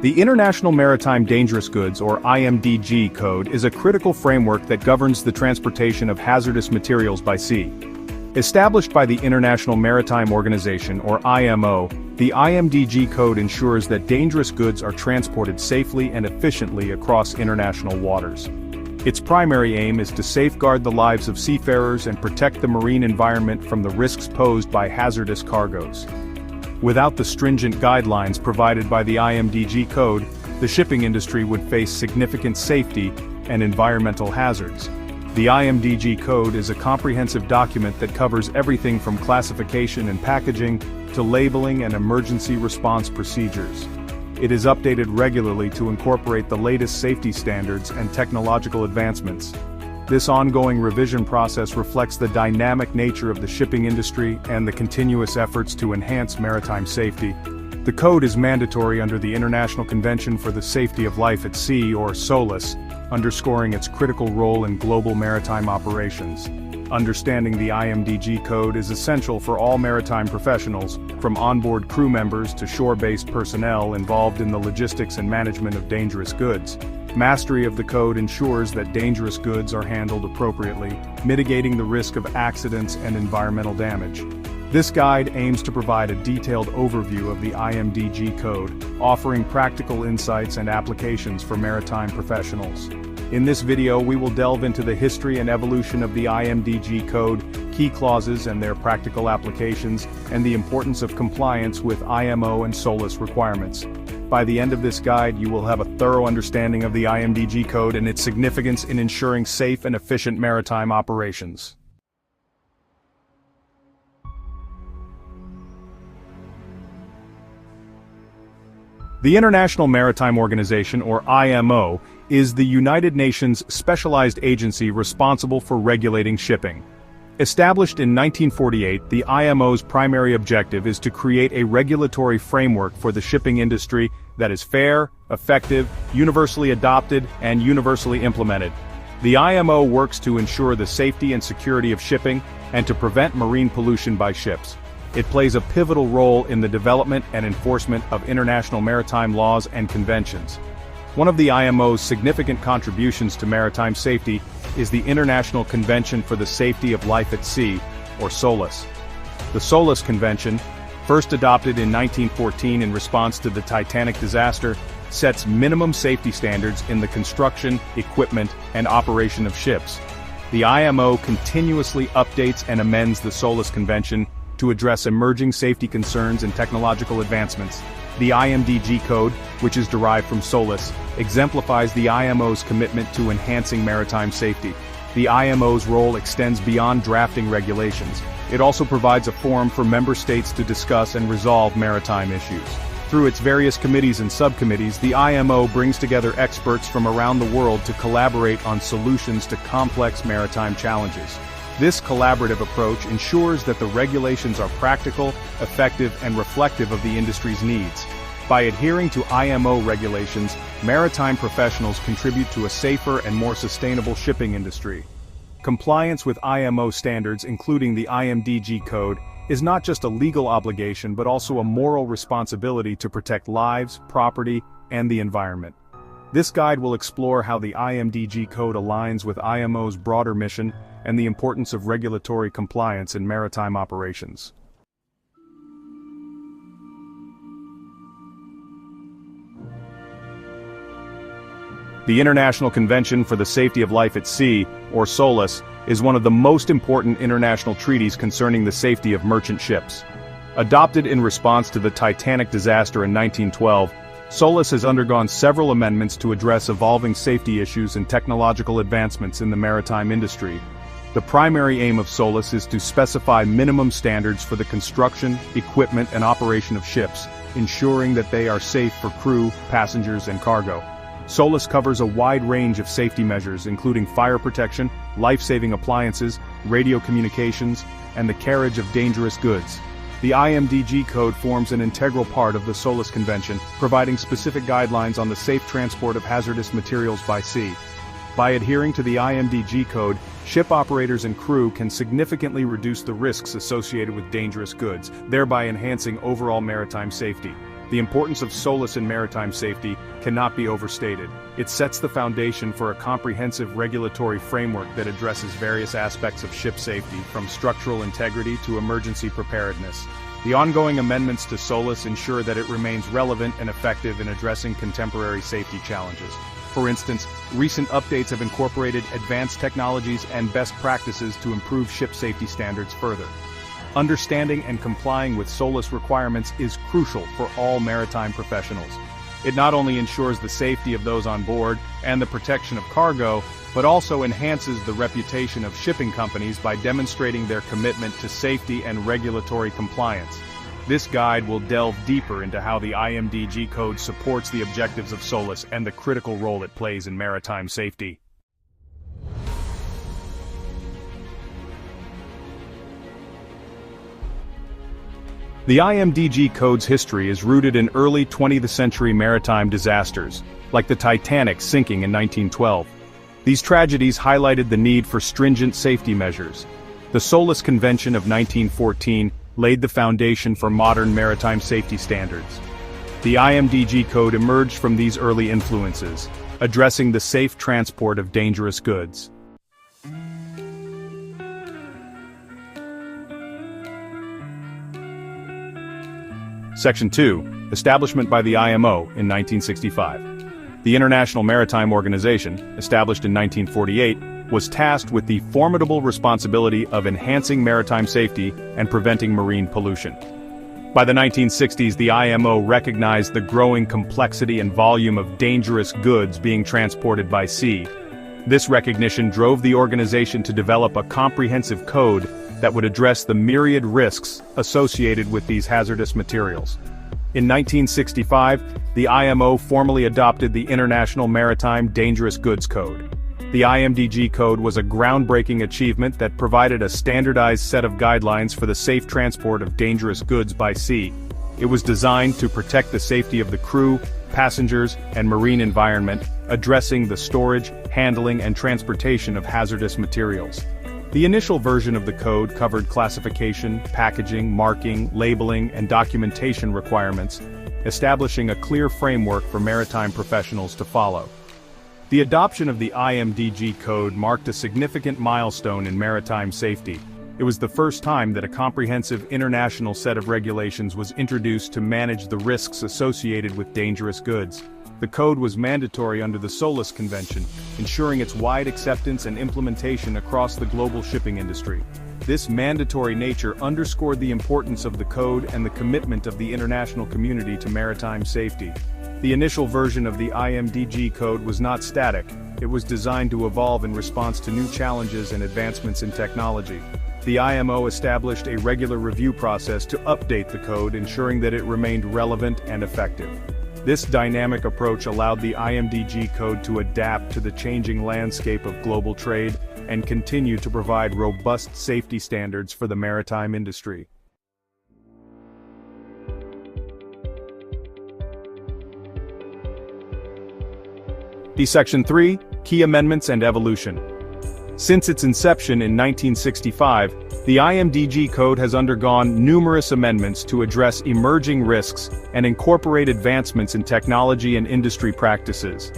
The International Maritime Dangerous Goods, or IMDG Code, is a critical framework that governs the transportation of hazardous materials by sea. Established by the International Maritime Organization, or IMO, the IMDG Code ensures that dangerous goods are transported safely and efficiently across international waters. Its primary aim is to safeguard the lives of seafarers and protect the marine environment from the risks posed by hazardous cargoes. Without the stringent guidelines provided by the IMDG Code, the shipping industry would face significant safety and environmental hazards. The IMDG Code is a comprehensive document that covers everything from classification and packaging to labeling and emergency response procedures. It is updated regularly to incorporate the latest safety standards and technological advancements. This ongoing revision process reflects the dynamic nature of the shipping industry and the continuous efforts to enhance maritime safety. The code is mandatory under the International Convention for the Safety of Life at Sea, or SOLAS, underscoring its critical role in global maritime operations. Understanding the IMDG Code is essential for all maritime professionals, from onboard crew members to shore-based personnel involved in the logistics and management of dangerous goods. Mastery of the code ensures that dangerous goods are handled appropriately, mitigating the risk of accidents and environmental damage. This guide aims to provide a detailed overview of the IMDG Code, offering practical insights and applications for maritime professionals. In this video, we will delve into the history and evolution of the IMDG Code, key clauses and their practical applications, and the importance of compliance with IMO and SOLAS requirements. By the end of this guide, you will have a thorough understanding of the IMDG Code and its significance in ensuring safe and efficient maritime operations. The International Maritime Organization, or IMO, is the United Nations specialized agency responsible for regulating shipping. Established in 1948, the IMO's primary objective is to create a regulatory framework for the shipping industry that is fair, effective, universally adopted, and universally implemented. The IMO works to ensure the safety and security of shipping and to prevent marine pollution by ships. It plays a pivotal role in the development and enforcement of international maritime laws and conventions. One of the IMO's significant contributions to maritime safety is the International Convention for the Safety of Life at Sea, or SOLAS. The SOLAS Convention, first adopted in 1914 in response to the Titanic disaster, sets minimum safety standards in the construction, equipment, and operation of ships. The IMO continuously updates and amends the SOLAS Convention to address emerging safety concerns and technological advancements. The IMDG Code, which is derived from SOLAS, exemplifies the IMO's commitment to enhancing maritime safety. The IMO's role extends beyond drafting regulations. It also provides a forum for member states to discuss and resolve maritime issues. Through its various committees and subcommittees, the IMO brings together experts from around the world to collaborate on solutions to complex maritime challenges. This collaborative approach ensures that the regulations are practical, effective, and reflective of the industry's needs. By adhering to IMO regulations, maritime professionals contribute to a safer and more sustainable shipping industry. Compliance with IMO standards, including the IMDG Code, is not just a legal obligation but also a moral responsibility to protect lives, property, and the environment. This guide will explore how the IMDG Code aligns with IMO's broader mission and the importance of regulatory compliance in maritime operations. The International Convention for the Safety of Life at Sea, or SOLAS, is one of the most important international treaties concerning the safety of merchant ships. Adopted in response to the Titanic disaster in 1912, SOLAS has undergone several amendments to address evolving safety issues and technological advancements in the maritime industry. The primary aim of SOLAS is to specify minimum standards for the construction, equipment, and operation of ships, ensuring that they are safe for crew, passengers, and cargo. SOLAS covers a wide range of safety measures, including fire protection, life-saving appliances, radio communications, and the carriage of dangerous goods. The IMDG Code forms an integral part of the SOLAS Convention, providing specific guidelines on the safe transport of hazardous materials by sea. By adhering to the IMDG Code, ship operators and crew can significantly reduce the risks associated with dangerous goods, thereby enhancing overall maritime safety. The importance of SOLAS in maritime safety cannot be overstated. It sets the foundation for a comprehensive regulatory framework that addresses various aspects of ship safety, from structural integrity to emergency preparedness. The ongoing amendments to SOLAS ensure that it remains relevant and effective in addressing contemporary safety challenges. For instance, recent updates have incorporated advanced technologies and best practices to improve ship safety standards further. Understanding and complying with SOLAS requirements is crucial for all maritime professionals. It not only ensures the safety of those on board and the protection of cargo, but also enhances the reputation of shipping companies by demonstrating their commitment to safety and regulatory compliance. This guide will delve deeper into how the IMDG Code supports the objectives of SOLAS and the critical role it plays in maritime safety. The IMDG Code's history is rooted in early 20th century maritime disasters, like the Titanic sinking in 1912. These tragedies highlighted the need for stringent safety measures. The SOLAS Convention of 1914 laid the foundation for modern maritime safety standards. The IMDG Code emerged from these early influences, addressing the safe transport of dangerous goods. Section 2. Establishment by the IMO in 1965. The International Maritime Organization, established in 1948, was tasked with the formidable responsibility of enhancing maritime safety and preventing marine pollution. By the 1960s, the IMO recognized the growing complexity and volume of dangerous goods being transported by sea. This recognition drove the organization to develop a comprehensive code that would address the myriad risks associated with these hazardous materials. In 1965, the IMO formally adopted the International Maritime Dangerous Goods Code. The IMDG Code was a groundbreaking achievement that provided a standardized set of guidelines for the safe transport of dangerous goods by sea. It was designed to protect the safety of the crew, passengers, and marine environment, addressing the storage, handling, and transportation of hazardous materials. The initial version of the code covered classification, packaging, marking, labeling, and documentation requirements, establishing a clear framework for maritime professionals to follow. The adoption of the IMDG Code marked a significant milestone in maritime safety. It was the first time that a comprehensive international set of regulations was introduced to manage the risks associated with dangerous goods. The code was mandatory under the SOLAS Convention, ensuring its wide acceptance and implementation across the global shipping industry. This mandatory nature underscored the importance of the code and the commitment of the international community to maritime safety. The initial version of the IMDG Code was not static. It was designed to evolve in response to new challenges and advancements in technology. The IMO established a regular review process to update the code, ensuring that it remained relevant and effective. This dynamic approach allowed the IMDG Code to adapt to the changing landscape of global trade and continue to provide robust safety standards for the maritime industry. Section 3. Key Amendments and Evolution. Since its inception in 1965, the IMDG Code has undergone numerous amendments to address emerging risks and incorporate advancements in technology and industry practices.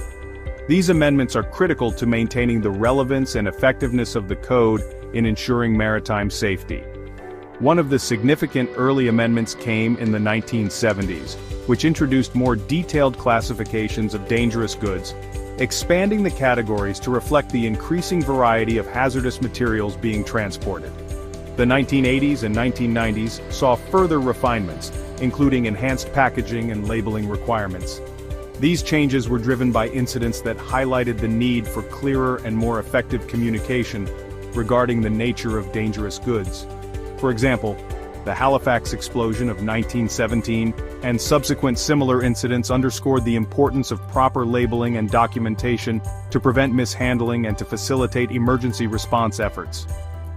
These amendments are critical to maintaining the relevance and effectiveness of the code in ensuring maritime safety. One of the significant early amendments came in the 1970s, which introduced more detailed classifications of dangerous goods, expanding the categories to reflect the increasing variety of hazardous materials being transported. The 1980s and 1990s saw further refinements, including enhanced packaging and labeling requirements. These changes were driven by incidents that highlighted the need for clearer and more effective communication regarding the nature of dangerous goods. For example, the Halifax explosion of 1917 and subsequent similar incidents underscored the importance of proper labeling and documentation to prevent mishandling and to facilitate emergency response efforts.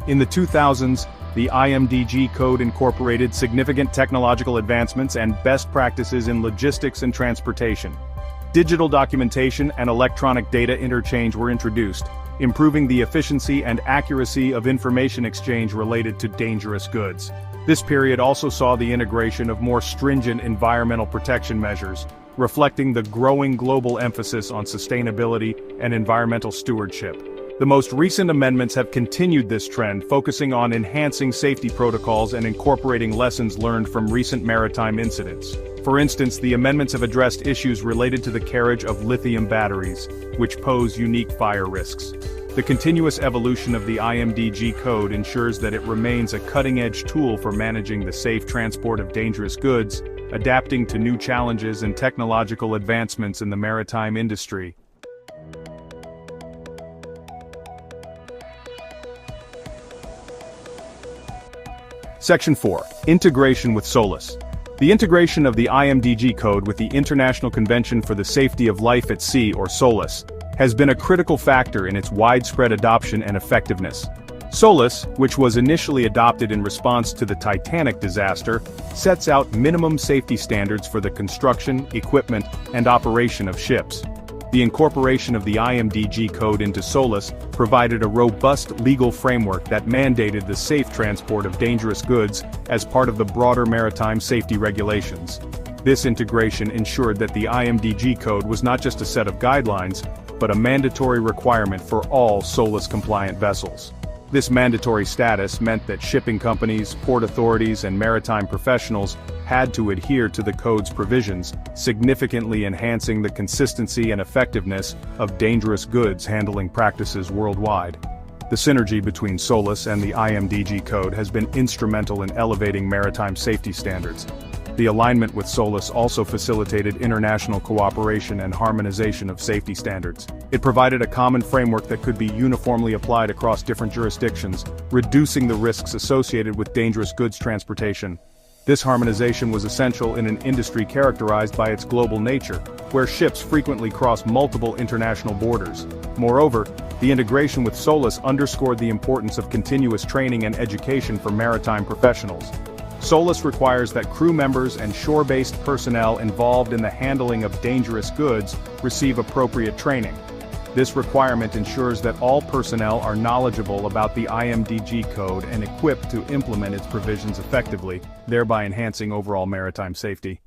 In the 2000s, the IMDG Code incorporated significant technological advancements and best practices in logistics and transportation. Digital documentation and electronic data interchange were introduced, improving the efficiency and accuracy of information exchange related to dangerous goods. This period also saw the integration of more stringent environmental protection measures, reflecting the growing global emphasis on sustainability and environmental stewardship. The most recent amendments have continued this trend, focusing on enhancing safety protocols and incorporating lessons learned from recent maritime incidents. For instance, the amendments have addressed issues related to the carriage of lithium batteries, which pose unique fire risks. The continuous evolution of the IMDG Code ensures that it remains a cutting-edge tool for managing the safe transport of dangerous goods, adapting to new challenges and technological advancements in the maritime industry. Section 4. Integration with SOLAS. The integration of the IMDG Code with the International Convention for the Safety of Life at Sea, or SOLAS, has been a critical factor in its widespread adoption and effectiveness. SOLAS, which was initially adopted in response to the Titanic disaster, sets out minimum safety standards for the construction, equipment, and operation of ships. The incorporation of the IMDG Code into SOLAS provided a robust legal framework that mandated the safe transport of dangerous goods as part of the broader maritime safety regulations. This integration ensured that the IMDG Code was not just a set of guidelines, but a mandatory requirement for all SOLAS-compliant vessels. This mandatory status meant that shipping companies, port authorities, and maritime professionals had to adhere to the Code's provisions, significantly enhancing the consistency and effectiveness of dangerous goods handling practices worldwide. The synergy between SOLAS and the IMDG Code has been instrumental in elevating maritime safety standards. The alignment with SOLAS also facilitated international cooperation and harmonization of safety standards. It provided a common framework that could be uniformly applied across different jurisdictions, reducing the risks associated with dangerous goods transportation. This harmonization was essential in an industry characterized by its global nature, where ships frequently cross multiple international borders. Moreover, the integration with SOLAS underscored the importance of continuous training and education for maritime professionals. SOLAS requires that crew members and shore-based personnel involved in the handling of dangerous goods receive appropriate training. This requirement ensures that all personnel are knowledgeable about the IMDG Code and equipped to implement its provisions effectively, thereby enhancing overall maritime safety.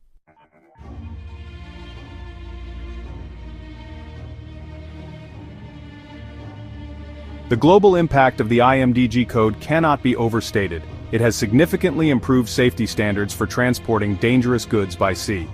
The global impact of the IMDG Code cannot be overstated. It has significantly improved safety standards for transporting dangerous goods by sea.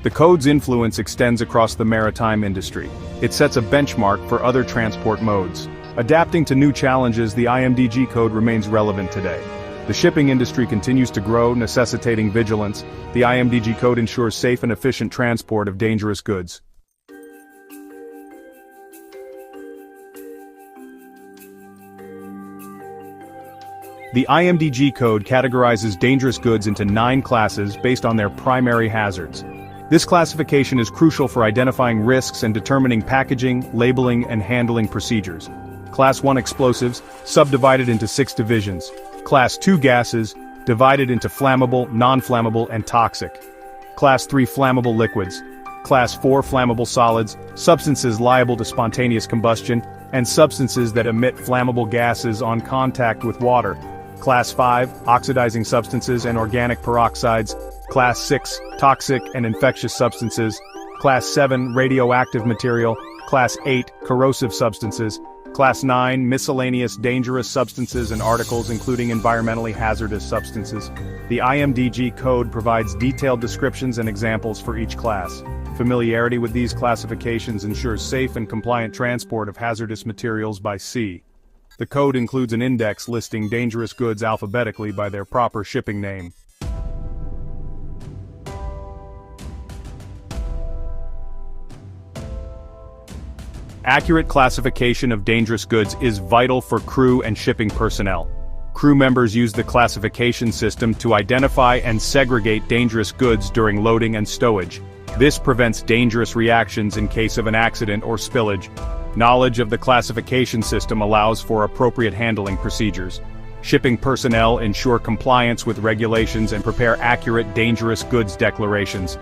The Code's influence extends across the maritime industry. It sets a benchmark for other transport modes. Adapting to new challenges, the IMDG Code remains relevant today. The shipping industry continues to grow, necessitating vigilance. The IMDG Code ensures safe and efficient transport of dangerous goods. The IMDG Code categorizes dangerous goods into 9 classes based on their primary hazards. This classification is crucial for identifying risks and determining packaging, labeling, and handling procedures. Class 1 explosives, subdivided into 6 divisions. Class 2 gases, divided into flammable, non-flammable, and toxic. Class 3 flammable liquids. Class 4 flammable solids, substances liable to spontaneous combustion, and substances that emit flammable gases on contact with water. Class 5, oxidizing substances and organic peroxides. Class 6, toxic and infectious substances. Class 7, radioactive material. Class 8, corrosive substances. Class 9, miscellaneous dangerous substances and articles including environmentally hazardous substances. The IMDG Code provides detailed descriptions and examples for each class. Familiarity with these classifications ensures safe and compliant transport of hazardous materials by sea. The code includes an index listing dangerous goods alphabetically by their proper shipping name. Accurate classification of dangerous goods is vital for crew and shipping personnel. Crew members use the classification system to identify and segregate dangerous goods during loading and stowage. This prevents dangerous reactions in case of an accident or spillage. Knowledge of the classification system allows for appropriate handling procedures. Shipping personnel ensure compliance with regulations and prepare accurate dangerous goods declarations.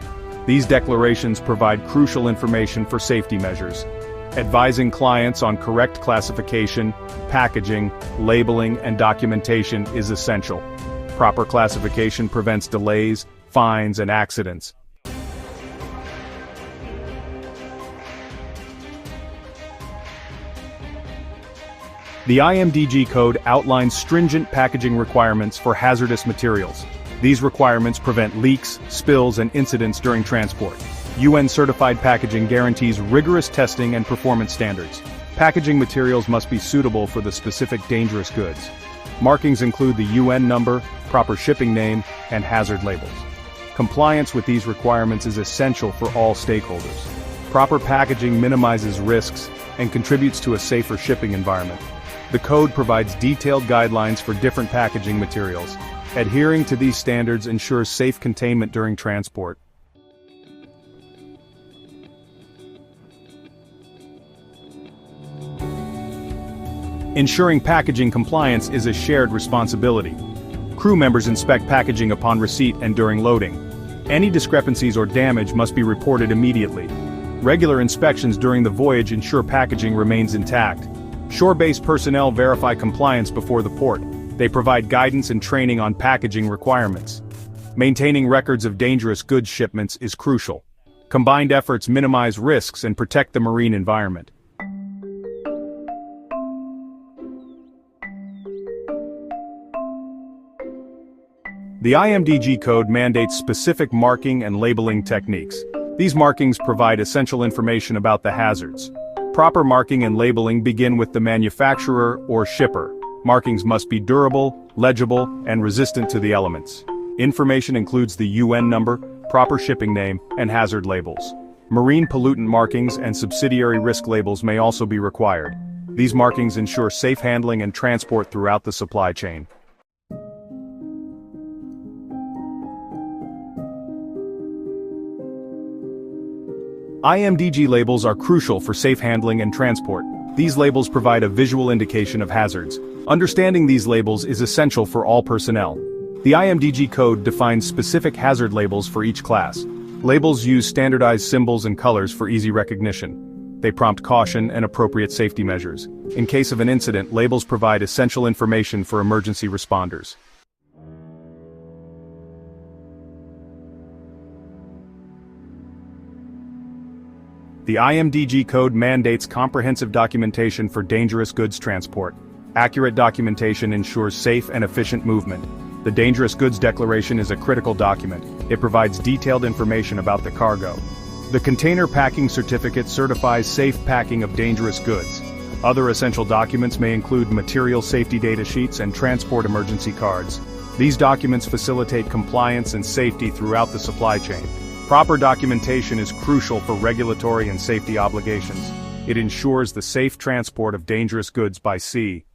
These declarations provide crucial information for safety measures. Advising clients on correct classification, packaging, labeling, and documentation is essential. Proper classification prevents delays, fines, and accidents. The IMDG Code outlines stringent packaging requirements for hazardous materials. These requirements prevent leaks, spills, and incidents during transport. UN-certified packaging guarantees rigorous testing and performance standards. Packaging materials must be suitable for the specific dangerous goods. Markings include the UN number, proper shipping name, and hazard labels. Compliance with these requirements is essential for all stakeholders. Proper packaging minimizes risks and contributes to a safer shipping environment. The code provides detailed guidelines for different packaging materials. Adhering to these standards ensures safe containment during transport. Ensuring packaging compliance is a shared responsibility. Crew members inspect packaging upon receipt and during loading. Any discrepancies or damage must be reported immediately. Regular inspections during the voyage ensure packaging remains intact. Shore-based personnel verify compliance before the port. They provide guidance and training on packaging requirements. Maintaining records of dangerous goods shipments is crucial. Combined efforts minimize risks and protect the marine environment. The IMDG Code mandates specific marking and labeling techniques. These markings provide essential information about the hazards. Proper marking and labeling begin with the manufacturer or shipper. Markings must be durable, legible, and resistant to the elements. Information includes the UN number, proper shipping name, and hazard labels. Marine pollutant markings and subsidiary risk labels may also be required. These markings ensure safe handling and transport throughout the supply chain. IMDG labels are crucial for safe handling and transport. These labels provide a visual indication of hazards. Understanding these labels is essential for all personnel. The IMDG Code defines specific hazard labels for each class. Labels use standardized symbols and colors for easy recognition. They prompt caution and appropriate safety measures. In case of an incident, labels provide essential information for emergency responders. The IMDG Code mandates comprehensive documentation for dangerous goods transport. Accurate documentation ensures safe and efficient movement. The Dangerous Goods Declaration is a critical document. It provides detailed information about the cargo. The Container Packing Certificate certifies safe packing of dangerous goods. Other essential documents may include material safety data sheets and transport emergency cards. These documents facilitate compliance and safety throughout the supply chain. Proper documentation is crucial for regulatory and safety obligations. It ensures the safe transport of dangerous goods by sea.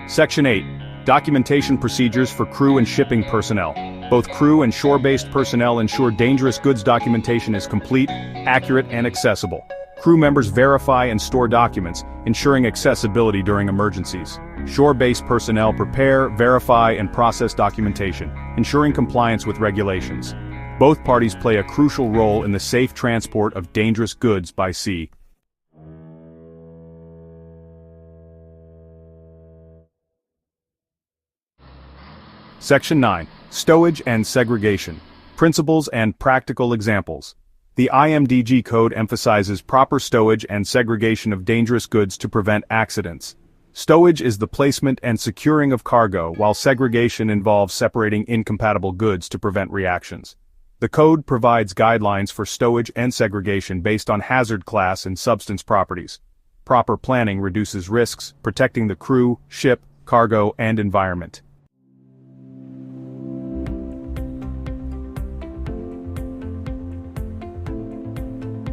Section 8. Documentation procedures for crew and shipping personnel. Both crew and shore-based personnel ensure dangerous goods documentation is complete, accurate, and accessible. Crew members verify and store documents, ensuring accessibility during emergencies. Shore-based personnel prepare, verify, and process documentation, ensuring compliance with regulations. Both parties play a crucial role in the safe transport of dangerous goods by sea. Section 9. Stowage and segregation. Principles and practical examples. The IMDG Code emphasizes proper stowage and segregation of dangerous goods to prevent accidents. Stowage is the placement and securing of cargo, while segregation involves separating incompatible goods to prevent reactions. The code provides guidelines for stowage and segregation based on hazard class and substance properties. Proper planning reduces risks, protecting the crew, ship, cargo, and environment.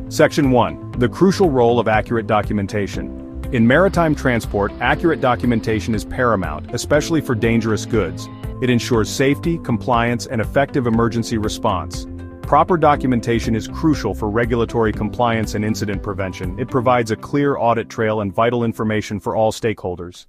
Section 1. The crucial role of accurate documentation. In maritime transport, accurate documentation is paramount, especially for dangerous goods. It ensures safety, compliance, and effective emergency response. Proper documentation is crucial for regulatory compliance and incident prevention. It provides a clear audit trail and vital information for all stakeholders.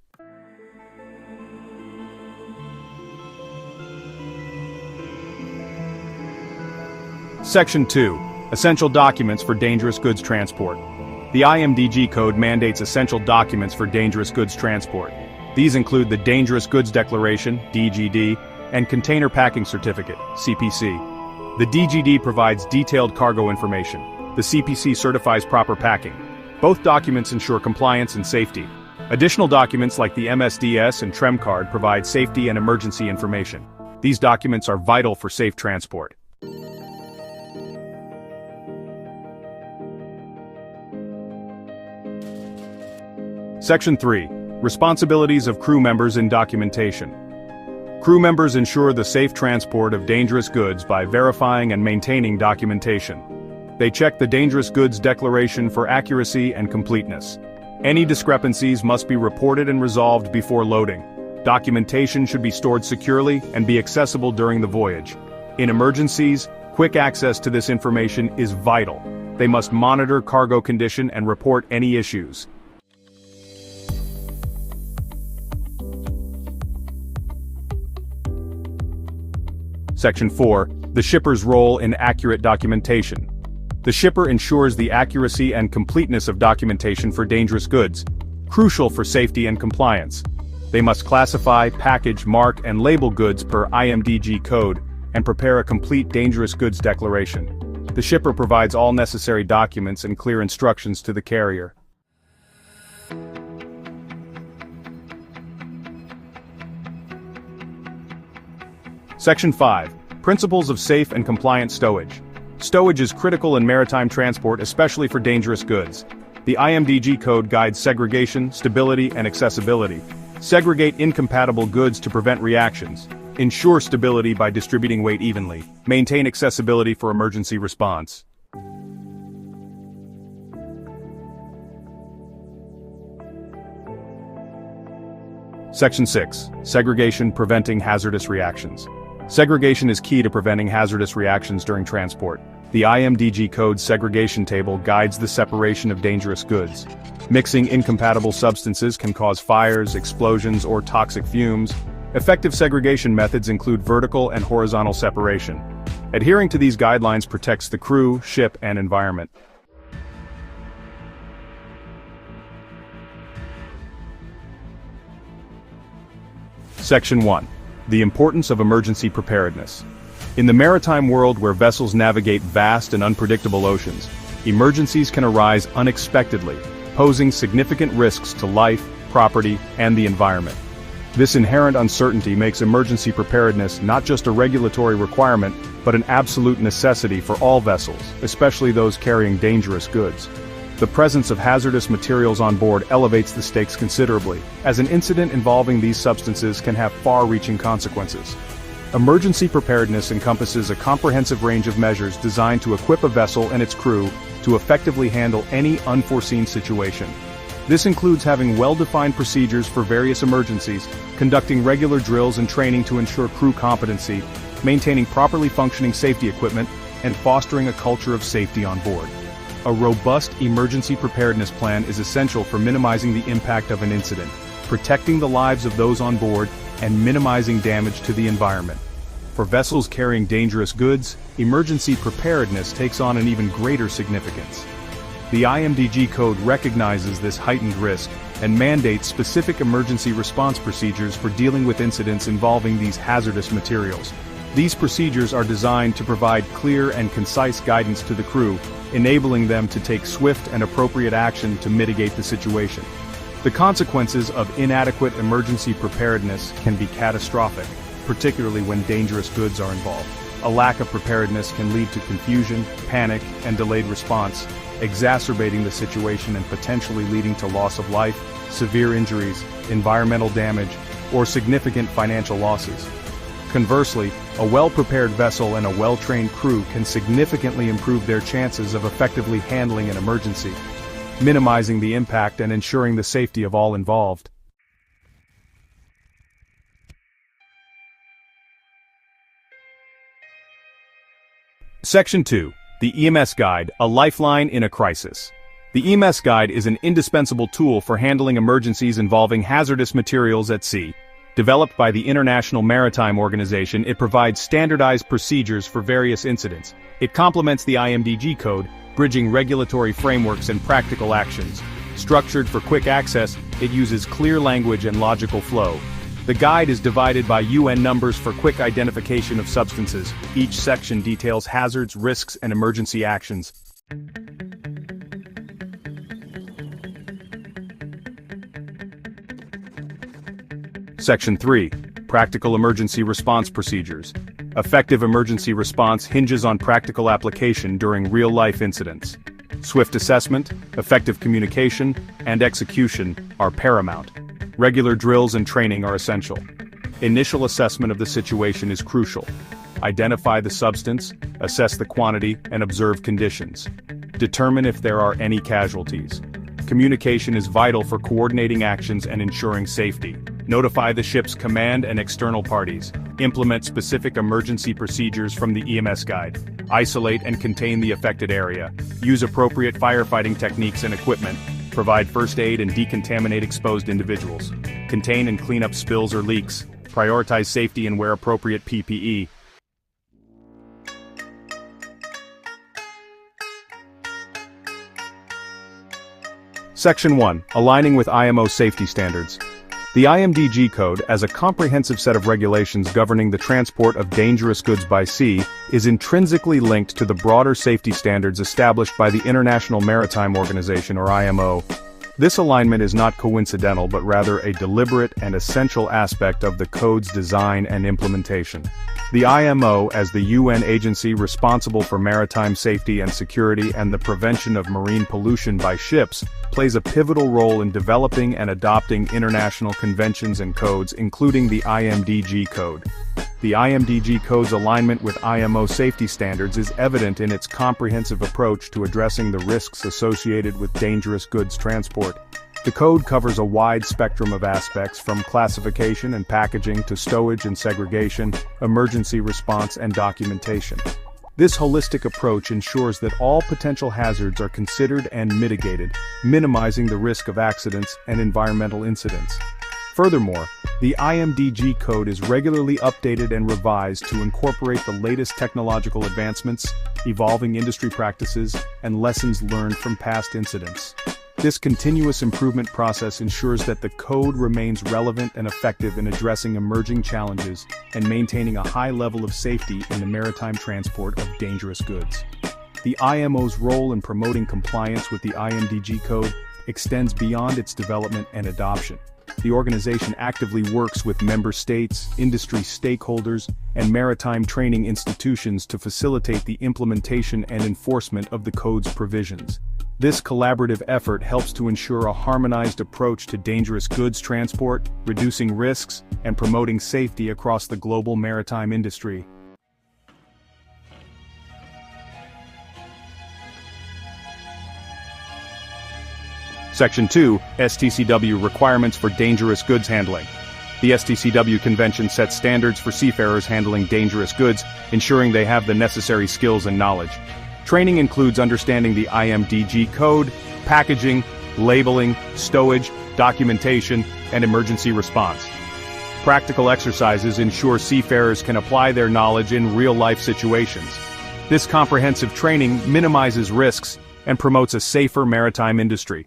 Section 2. Essential documents for dangerous goods transport. The IMDG Code mandates essential documents for dangerous goods transport. These include the Dangerous Goods Declaration, DGD, and Container Packing Certificate, CPC. The DGD provides detailed cargo information. The CPC certifies proper packing. Both documents ensure compliance and safety. Additional documents like the MSDS and TREM card provide safety and emergency information. These documents are vital for safe transport. Section 3. Responsibilities of crew members in documentation. Crew members ensure the safe transport of dangerous goods by verifying and maintaining documentation. They check the Dangerous Goods Declaration for accuracy and completeness. Any discrepancies must be reported and resolved before loading. Documentation should be stored securely and be accessible during the voyage. In emergencies, quick access to this information is vital. They must monitor cargo condition and report any issues. Section 4. The shipper's role in accurate documentation. The shipper ensures the accuracy and completeness of documentation for dangerous goods, crucial for safety and compliance. They must classify, package, mark, and label goods per IMDG code, and prepare a complete dangerous goods declaration. The shipper provides all necessary documents and clear instructions to the carrier. Section 5. Principles of safe and compliant stowage. Stowage is critical in maritime transport, especially for dangerous goods. The IMDG code guides segregation, stability, and accessibility. Segregate incompatible goods to prevent reactions. Ensure stability by distributing weight evenly. Maintain accessibility for emergency response. Section 6. Segregation preventing hazardous reactions. Segregation is key to preventing hazardous reactions during transport. The IMDG Code segregation table guides the separation of dangerous goods. Mixing incompatible substances can cause fires, explosions, or toxic fumes. Effective segregation methods include vertical and horizontal separation. Adhering to these guidelines protects the crew, ship, and environment. Section 1. The importance of emergency preparedness. In the maritime world where vessels navigate vast and unpredictable oceans, emergencies can arise unexpectedly, posing significant risks to life, property, and the environment. This inherent uncertainty makes emergency preparedness not just a regulatory requirement, but an absolute necessity for all vessels, especially those carrying dangerous goods. The presence of hazardous materials on board elevates the stakes considerably, as an incident involving these substances can have far-reaching consequences. Emergency preparedness encompasses a comprehensive range of measures designed to equip a vessel and its crew to effectively handle any unforeseen situation. This includes having well-defined procedures for various emergencies, conducting regular drills and training to ensure crew competency, maintaining properly functioning safety equipment, and fostering a culture of safety on board. A robust emergency preparedness plan is essential for minimizing the impact of an incident, protecting the lives of those on board, and minimizing damage to the environment. For vessels carrying dangerous goods, emergency preparedness takes on an even greater significance. The IMDG Code recognizes this heightened risk and mandates specific emergency response procedures for dealing with incidents involving these hazardous materials. These procedures are designed to provide clear and concise guidance to the crew, enabling them to take swift and appropriate action to mitigate the situation. The consequences of inadequate emergency preparedness can be catastrophic, particularly when dangerous goods are involved. A lack of preparedness can lead to confusion, panic, and delayed response, exacerbating the situation and potentially leading to loss of life, severe injuries, environmental damage, or significant financial losses. Conversely, a well-prepared vessel and a well-trained crew can significantly improve their chances of effectively handling an emergency, minimizing the impact and ensuring the safety of all involved. Section 2. The EMS Guide, a lifeline in a crisis. The EMS Guide is an indispensable tool for handling emergencies involving hazardous materials at sea. Developed by the International Maritime Organization, it provides standardized procedures for various incidents. It complements the IMDG Code, bridging regulatory frameworks and practical actions. Structured for quick access, it uses clear language and logical flow. The guide is divided by UN numbers for quick identification of substances. Each section details hazards, risks, and emergency actions. Section 3. Practical Emergency Response Procedures. Effective emergency response hinges on practical application during real-life incidents. Swift assessment, effective communication, and execution are paramount. Regular drills and training are essential. Initial assessment of the situation is crucial. Identify the substance, assess the quantity, and observe conditions. Determine if there are any casualties. Communication is vital for coordinating actions and ensuring safety. Notify the ship's command and external parties. Implement specific emergency procedures from the EMS guide. Isolate and contain the affected area. Use appropriate firefighting techniques and equipment. Provide first aid and decontaminate exposed individuals. Contain and clean up spills or leaks. Prioritize safety and wear appropriate PPE. Section 1. Aligning with IMO safety standards. The IMDG Code, as a comprehensive set of regulations governing the transport of dangerous goods by sea, is intrinsically linked to the broader safety standards established by the International Maritime Organization or IMO. This alignment is not coincidental but rather a deliberate and essential aspect of the Code's design and implementation. The IMO, as the UN agency responsible for maritime safety and security and the prevention of marine pollution by ships, plays a pivotal role in developing and adopting international conventions and codes, including the IMDG Code. The IMDG Code's alignment with IMO safety standards is evident in its comprehensive approach to addressing the risks associated with dangerous goods transport. The code covers a wide spectrum of aspects from classification and packaging to stowage and segregation, emergency response and documentation. This holistic approach ensures that all potential hazards are considered and mitigated, minimizing the risk of accidents and environmental incidents. Furthermore, the IMDG Code is regularly updated and revised to incorporate the latest technological advancements, evolving industry practices, and lessons learned from past incidents. This continuous improvement process ensures that the code remains relevant and effective in addressing emerging challenges and maintaining a high level of safety in the maritime transport of dangerous goods. The IMO's role in promoting compliance with the IMDG Code extends beyond its development and adoption. The organization actively works with member states, industry stakeholders, and maritime training institutions to facilitate the implementation and enforcement of the Code's provisions. This collaborative effort helps to ensure a harmonized approach to dangerous goods transport, reducing risks, and promoting safety across the global maritime industry. Section 2, STCW Requirements for Dangerous Goods Handling. The STCW Convention sets standards for seafarers handling dangerous goods, ensuring they have the necessary skills and knowledge. Training includes understanding the IMDG Code, packaging, labeling, stowage, documentation, and emergency response. Practical exercises ensure seafarers can apply their knowledge in real-life situations. This comprehensive training minimizes risks and promotes a safer maritime industry.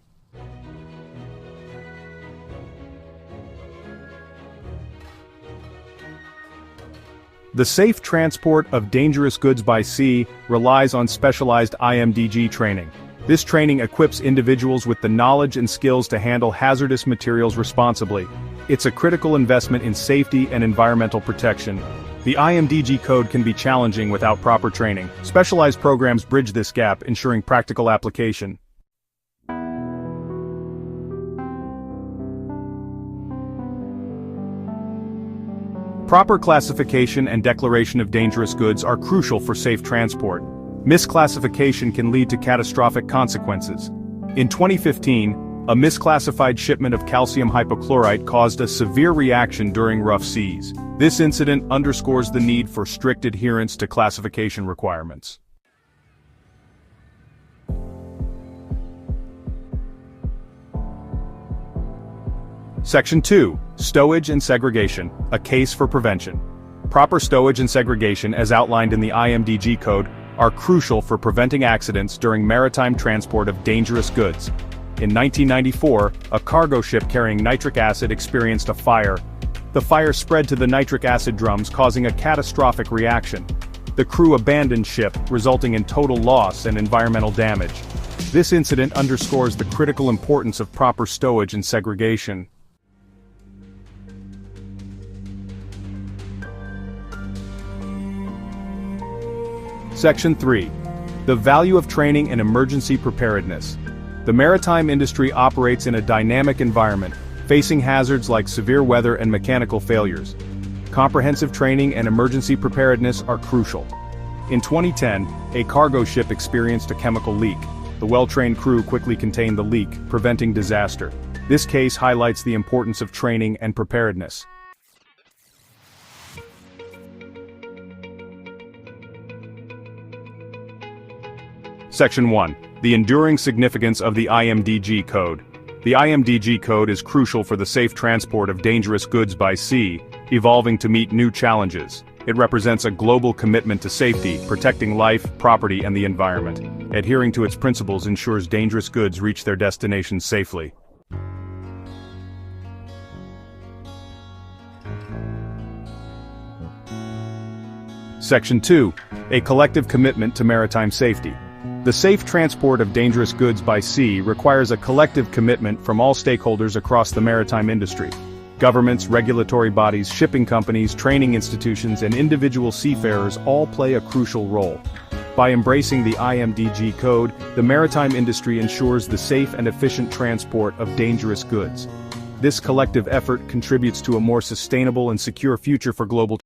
The safe transport of dangerous goods by sea relies on specialized IMDG training. This training equips individuals with the knowledge and skills to handle hazardous materials responsibly. It's a critical investment in safety and environmental protection. The IMDG Code can be challenging without proper training. Specialized programs bridge this gap, ensuring practical application. Proper classification and declaration of dangerous goods are crucial for safe transport. Misclassification can lead to catastrophic consequences. In 2015, a misclassified shipment of calcium hypochlorite caused a severe reaction during rough seas. This incident underscores the need for strict adherence to classification requirements. Section 2. Stowage and Segregation, a case for prevention. Proper stowage and segregation, as outlined in the IMDG Code, are crucial for preventing accidents during maritime transport of dangerous goods. In 1994, a cargo ship carrying nitric acid experienced a fire. The fire spread to the nitric acid drums, causing a catastrophic reaction. The crew abandoned ship, resulting in total loss and environmental damage. This incident underscores the critical importance of proper stowage and segregation. Section 3. The value of training and emergency preparedness. The maritime industry operates in a dynamic environment, facing hazards like severe weather and mechanical failures. Comprehensive training and emergency preparedness are crucial. In 2010, a cargo ship experienced a chemical leak. The well-trained crew quickly contained the leak, preventing disaster. This case highlights the importance of training and preparedness. Section 1. The enduring significance of the IMDG Code. The IMDG Code is crucial for the safe transport of dangerous goods by sea, evolving to meet new challenges. It represents a global commitment to safety, protecting life, property, and the environment. Adhering to its principles ensures dangerous goods reach their destinations safely. Section 2. A collective commitment to maritime safety. The safe transport of dangerous goods by sea requires a collective commitment from all stakeholders across the maritime industry. Governments, regulatory bodies, shipping companies, training institutions, and individual seafarers all play a crucial role. By embracing the IMDG Code, the maritime industry ensures the safe and efficient transport of dangerous goods. This collective effort contributes to a more sustainable and secure future for global